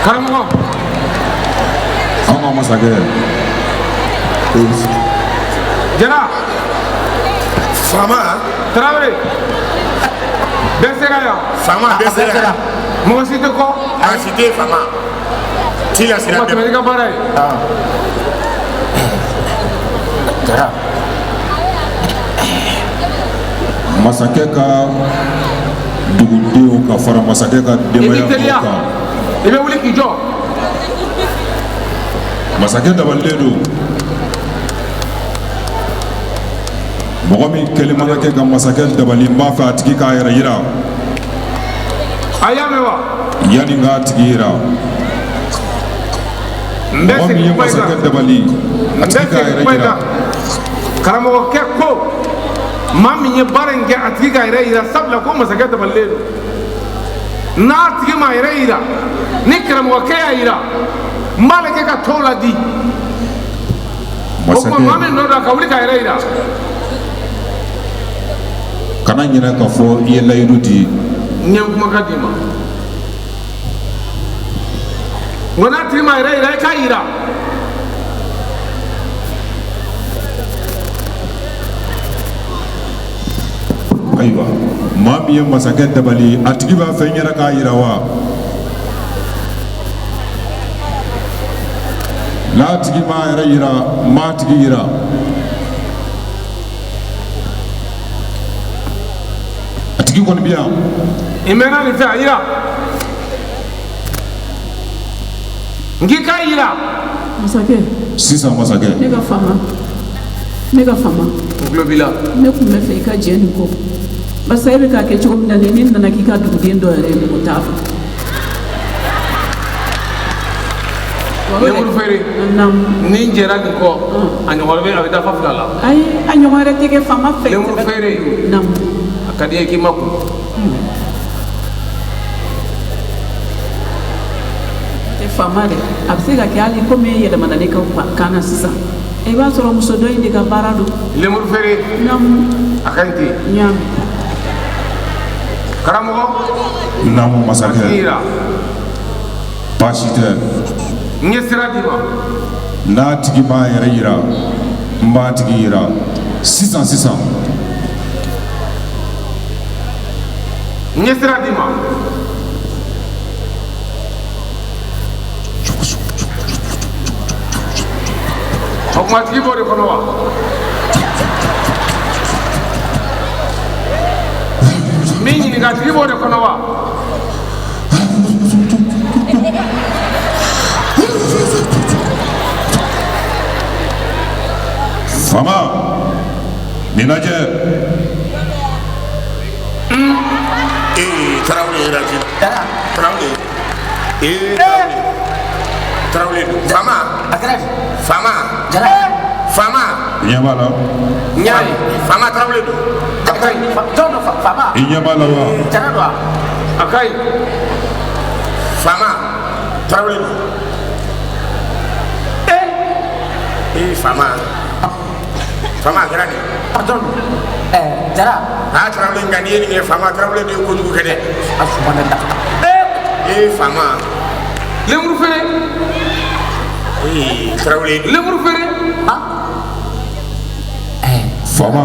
Karamɔgɔ. An ka masakɛ. Jara. Fama. Tarawele. Bɛɛ sera yan. Fama bɛɛ sera. Mɔgɔ si tɛ kɔ. A si tɛ Fama. Ci la sira bɛɛ. O ma tɛmɛ n'i ka baara ye. Jara. Masakɛ ka dugudenw ka fara masakɛ ka denbaya kan. I bɛ wuli k'i jɔ. Masakɛ dabalilen don. Mɔgɔ min kɛlen mana kɛ ka masakɛ dabali n b'a fɛ a tigi k'a yɛrɛ yira. A y'a mɛn wa? Yani n k'a tigi yira. Mɔgɔ min ye masakɛ dabali a tigi k'a yɛrɛ yira. Karamɔgɔkɛ ko maa min ye baara in kɛ a tigi k'a yɛrɛ yira sabula ko masakɛ dabalilen don. N'a tigi m'a yɛrɛ yira ni karamɔgɔkɛ y'a yira n b'a lajɛ ka tɔw ladi. O kuma maa min nɔ don a ka wuli k'a yɛrɛ yira. Kana ɲinɛ k'a fɔ i ye layidu di. N ye kumakan d'i ma. Ngo n'a tigi m'a yɛrɛ yira i k'a yira. Ayiwa maa min ye masakɛ dabali a tigi b'a fɛ n yɛrɛ k'a yira wa? N'a tigi m'a yɛrɛ yira n b'a tigi yira. A tigi kɔni bɛ yan. I mɛnna nin fɛ a yira. N k'i k'a yira. Masakɛ. Sisan masakɛ. Ne ka fama. N tulo b'i la. Ne tun bɛ fɛ i ka jɛ nin kɔ. Basa e bɛ k'a kɛ cogo min na ni nana k'i ka duguden dɔ yɛrɛ ye mɔgɔ t'a fɛ. Lemuru feere. Ni n jɛra nin kɔ a ɲɔgɔn bɛ a bɛ dafa 2 la. Ayi a ɲɔgɔn wɛrɛ tɛ kɛ fama fɛ. Lemuru feere. A ka di ye k'i ma kun. Tɛ fama dɛ a bɛ se ka kɛ hali komi e yɛlɛmana ne ka kan na sisan. I b'a sɔrɔ muso dɔ in de ka baara don. Lemuru feere. A ka ɲi ten. Ɲaamin. Karamɔgɔ. Naamu masakɛ. Baasi tɛ. N ye sira d'i ma. N'a tigi m'a yɛrɛ yira n b'a tigi yira sisan. N ye sira d'i ma. O kuma tigi b'o de kɔnɔ wa? Min ɲininka tigi b'o de kɔnɔ wa? Fama nin lajɛ. Tarawele yɛrɛ ti. Tarawele. Tarawele don. Fama. A kɛra di. Fama. Jara. Fama. I ɲɛ b'a la. N y'a ye. Fama Tarawele don. A ka ɲi. Jɔn don Fama. I ɲɛ b'a la wa? Jara don wa? A ka ɲi. Fama Tarawele don. Fama. Fama a kɛra di. Pardon. Jara. Tarawele nka n'i ye nin kɛ Fama Tarawele de ye kojugu kɛ dɛ. A suma ne da. Fama. Lemuru feere. Tarawele. Lemuru feere. Fama.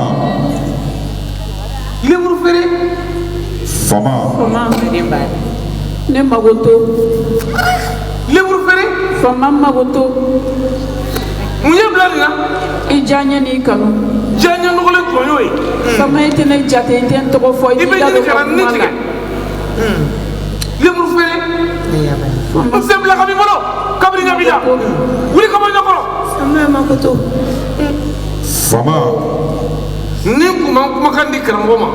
Lemuru feere. Fama. Ne mago to. Lemuru feere. Fama mago to. Mun ye bila nin na? I diya n ye n'i kanu. Diya n ye nɔgɔlen tɔɲɔ ye. Fama i tɛ ne jate i tɛ n tɔgɔ fɔ i bɛ ɲini ka na ne tigɛ. Lemuru feere. N sen bila ka b'i bolo kabini ɲɛ b'i la. Wuli ka bɔ ɲɛkɔrɔ. Fama mago to. Fama. Ni n kun ma kumakan di karamɔgɔ ma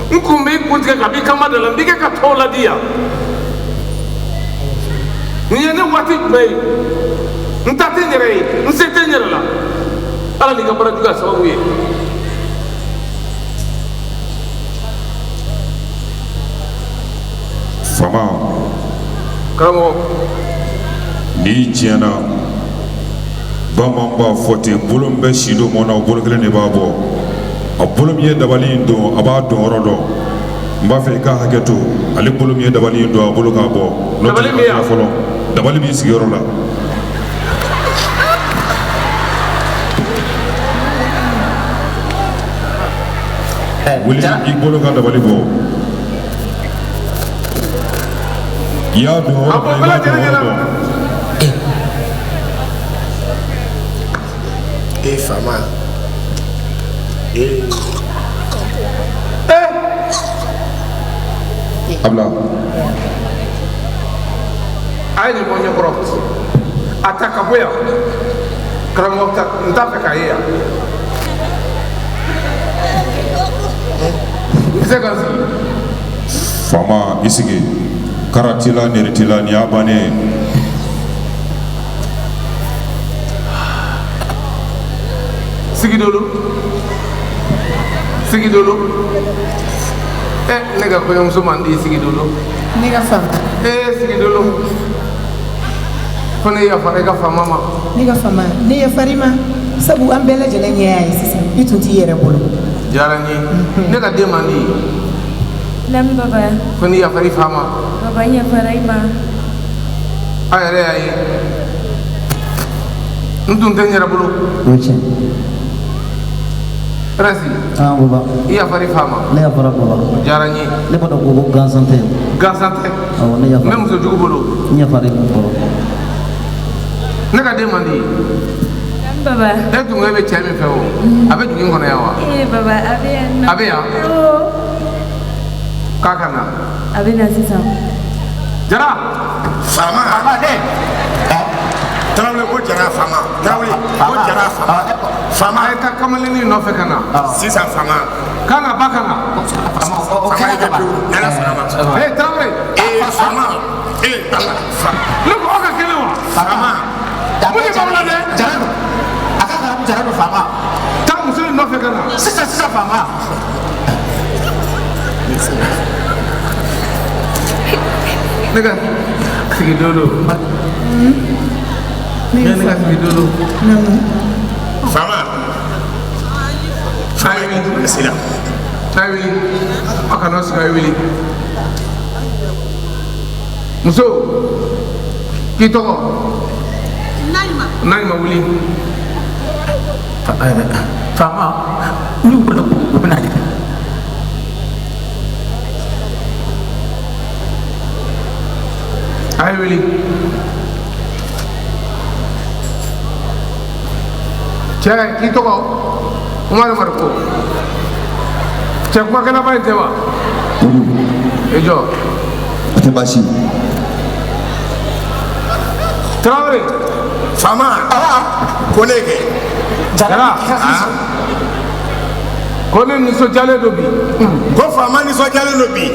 n kun b'i kun tigɛ ka b'i kanba da la n b'i kɛ ka tɔw ladi yan. Nin ye ne waati jumɛn ye? N ta tɛ n yɛrɛ ye n se tɛ n yɛrɛ la. Ala n'i ka baara juguya sababu ye. Fama. Karamɔgɔ. N'i tiɲɛna bamanan b'a fɔ ten bolo min bɛ si don mɔn na o bolo kelen de b'a bɔ. A bolo min ye dabali in don a b'a dɔn yɔrɔ dɔn. N b'a fɛ i ka hakɛ to ale bolo min ye dabali in don a bolo k'a bɔ. Dabali min ye fɔlɔ. dabali b'i sigiyɔrɔ la. wuli i bolo ka dabali bɔ. i y'a dɔn yɔrɔ min na i b'a dɔn yɔrɔ dɔn. Fama. Abla. Ayi ni mɔnyɛ kɔrɔ a ta ka bɔ yan karamɔgɔ ta n t'a fɛ k'a ye yan i se ka sigi. Fama i sigi kara t'i la nɛri t'i la nin y'a bannen ye. sigi dolo ne ka kɔɲɔmuso man di sigi dolo. Ne ka fama. sigi dolo ko ne yafara i ka fama ma. Ne ka fama ne yafari ma sabu an bɛɛ lajɛlen ɲɛ y'a ye sisan i tun t'i yɛrɛ bolo. diyara n ye ne ka den man di. Lam baba. ko ne yafara i fa ma. Baba yafara i ma. a yɛrɛ y'a ye n tun tɛ n yɛrɛ bolo. O tiɲɛ. Rasi. Baba. I yafara i fa ma. Ne yafara baba. diyara n ye. Ne b'a dɔn ko gansan tɛ. gansan tɛ. Awɔ ne yafara. n bɛ muso jugu bolo. N yafara i bolo. ne ka den man di. Lam baba. e tun bɛ cɛ min fɛ o a bɛ dugu in kɔnɔ yan wa. Baba a bɛ yan nɔ. a bɛ yan. k'a ka na. A bɛ na sisan. Jara. Fama. Tarawele ko Jara Fama. Tarawele ko Jara Fama. Fama. a ye taa kamalennin nɔfɛ ka na. Sisan Fama. k'an ka ba ka na. Fama ye kɛ pewu. N'Ala sɔnna ma. Tarawele. Fama. ne ko aw ka kɛnɛ wa. Fama. mun de b'aw la dɛ. A ka garamu Jara don Fama. taa muso in nɔfɛ ka na. Sisan Fama. ne ka sigi dolo. ne ka sigi dolo. Fama. Fama ye wuli sira. n'a ye wuli aw kana sigi a ye wuli. muso k'i tɔgɔ. Naima wuli. Fama. N'u bolo u bɛ na de. a ye wuli. cɛ k'i tɔgɔ Umaru Mariko. cɛ kumakɛlaba in tɛ wa. i jɔ. O tɛ baasi. Tarawele. Fama. Ko ne kɛ. Jara. ko ne nisɔndiyalen don bi. Ko Fama nisɔndiyalen don bi.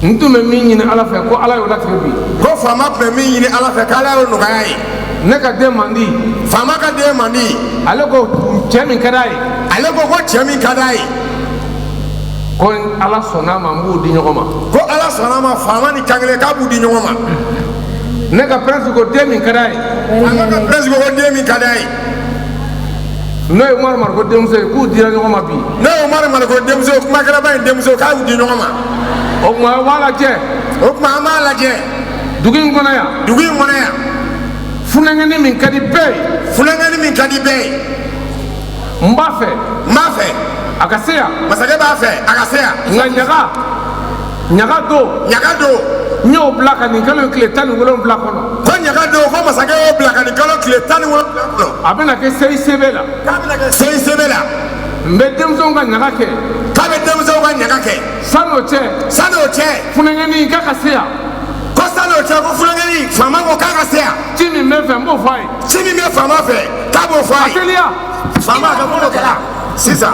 n tun bɛ min ɲini Ala fɛ ko Ala y'o latigɛ bi. Ko Fama tun bɛ min ɲini Ala fɛ k'Ala y'o nɔgɔya ye. ne ka den man di. Fama ka den man di. ale ko cɛ min ka d'a ye. Ale ko cɛ min ka d'a ye. ko Ala sɔnn'a ma n b'u di ɲɔgɔn ma. Ko Ala sɔnn'a ma Fama ni Kankele k'a b'u di ɲɔgɔn ma. ne ka prince ko den min ka d'a ye. An ka prince ko den min ka d'a ye. n'o ye Umaru Mariko denmuso ye k'u dira ɲɔgɔn ma bi. N'o ye Umaru Mariko denmuso ye kumakɛlaba in denmuso k'a y'u di ɲɔgɔn ma. o tuma a b'a lajɛ. O tuma an b'a lajɛ. dugu in kɔnɔ yan. Dugu in kɔnɔ yan. funɛŋɛni min ka di bɛɛ ye. Funɛŋɛni min ka di bɛɛ ye. n b'a fɛ. N b'a fɛ. a ka se yan. Masakɛ b'a fɛ a ka se yan. nka ɲaga don. Ɲaga don. n y'o bila ka nin kalo tile 17 kɔnɔ. Ko ɲaga don ko masakɛ y'o bila ka nin kalo tile 17 kɔnɔ. a bɛna kɛ CICB la. K'a bɛna kɛ CICB la. n bɛ denmisɛnw ka ɲaga kɛ. K'a bɛ denmisɛnw ka ɲaga kɛ. san'o cɛ. San'o cɛ. funɛŋɛni k'a ka se yan. Ko san'o cɛ ko funɛŋɛni Fama ko k'a ka se yan. ci min bɛ n fɛ n b'o fɔ a ye. Ci min bɛ Fama fɛ k'a b'o fɔ a a ye. teliya. Fama ka bolo kɛra sisan